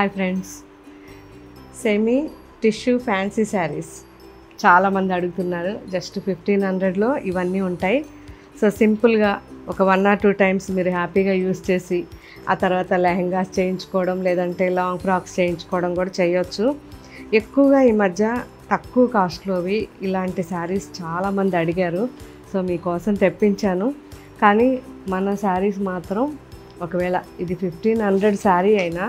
Hi friends, semi tissue fancy saris చాలామంది అడుగుతున్నారు. Just 1500లో ఇవన్నీ ఉంటాయి. సో సింపుల్గా ఒక 1 or 2 టైమ్స్ మీరు హ్యాపీగా యూస్ చేసి ఆ తర్వాత లెహెంగాస్ చేయించుకోవడం, లేదంటే లాంగ్ ఫ్రాక్స్ చేయించుకోవడం కూడా చేయొచ్చు. ఎక్కువగా ఈ మధ్య తక్కువ కాస్ట్లోవి ఇలాంటి శారీస్ చాలామంది అడిగారు. సో మీకోసం తెప్పించాను. కానీ మన శారీస్ మాత్రం ఒకవేళ ఇది 1500 శారీ అయినా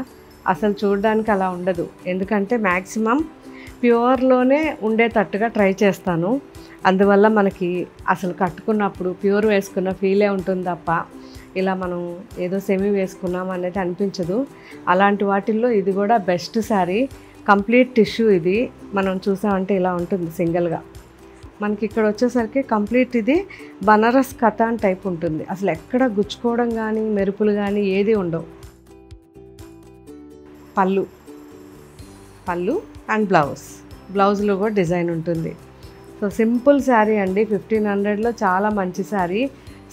అసలు చూడడానికి అలా ఉండదు. ఎందుకంటే మ్యాక్సిమం ప్యూర్లోనే ఉండేటట్టుగా ట్రై చేస్తాను. అందువల్ల మనకి అసలు కట్టుకున్నప్పుడు ప్యూర్ వేసుకున్న ఫీలే ఉంటుంది తప్ప ఇలా మనం ఏదో సెమీ వేసుకున్నాం అనేది అనిపించదు. అలాంటి వాటిల్లో ఇది కూడా బెస్ట్ శారీ. కంప్లీట్ టిష్యూ ఇది. మనం చూసామంటే ఇలా ఉంటుంది సింగిల్గా. మనకి ఇక్కడ వచ్చేసరికి కంప్లీట్ ఇది బనారస్ కథాన్ టైప్ ఉంటుంది. అసలు ఎక్కడ గుచ్చుకోవడం కానీ మెరుపులు కానీ ఏది ఉండవు. పళ్ళు అండ్ బ్లౌజ్లో కూడా డిజైన్ ఉంటుంది. సో సింపుల్ శారీ అండి. 1500లో చాలా మంచి శారీ.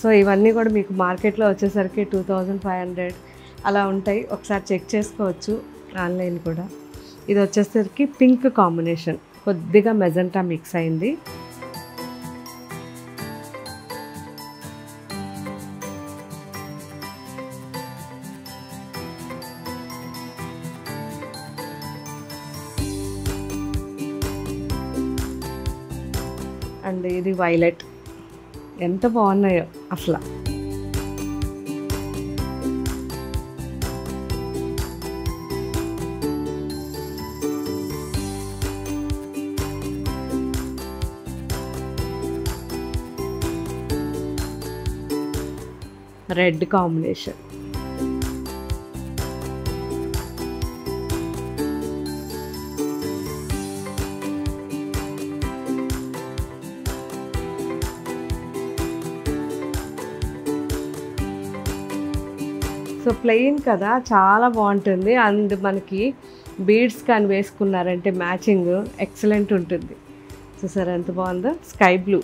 సో ఇవన్నీ కూడా మీకు మార్కెట్లో వచ్చేసరికి 2500 అలా ఉంటాయి. ఒకసారి చెక్ చేసుకోవచ్చు ఆన్లైన్ కూడా. ఇది వచ్చేసరికి పింక్ కాంబినేషన్, కొద్దిగా మెజెంటా మిక్స్ అయింది. అండ్ ఇది వైలెట్. ఎంత బాగున్నాయో అసలు. Red combination. సో ప్లెయిన్ కదా, చాలా బాగుంటుంది. అండ్ మనకి బీడ్స్ కానీ వేసుకున్నారంటే మ్యాచింగ్ ఎక్సలెంట్ ఉంటుంది. చూసారా ఎంత బాగుందో. Sky blue.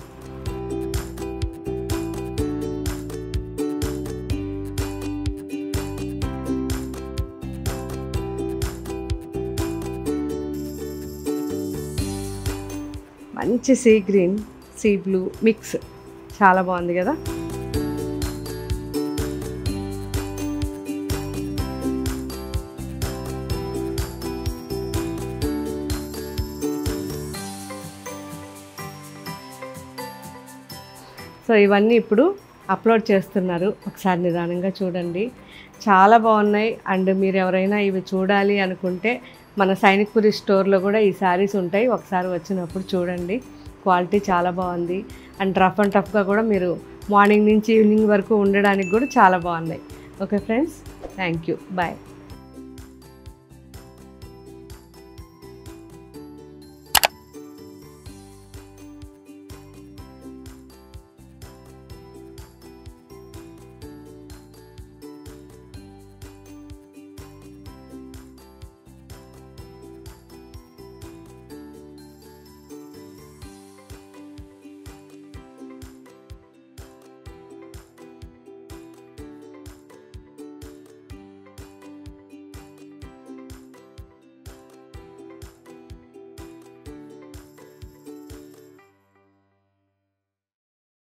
మంచి sea green, sea blue mix. చాలా బాగుంది కదా. సో ఇవన్నీ ఇప్పుడు అప్లోడ్ చేస్తున్నారు. ఒకసారి నిదానంగా చూడండి. చాలా బాగున్నాయి. అండ్ మీరు ఎవరైనా ఇవి చూడాలి అనుకుంటే మన సైనిక్పురి స్టోర్లో కూడా ఈ శారీస్ ఉంటాయి. ఒకసారి వచ్చినప్పుడు చూడండి. క్వాలిటీ చాలా బాగుంది. అండ్ రఫ్ అండ్ టఫ్గా కూడా మీరు మార్నింగ్ నుంచి ఈవినింగ్ వరకు ఉండడానికి కూడా చాలా బాగున్నాయి. Okay friends, thank you. Bye.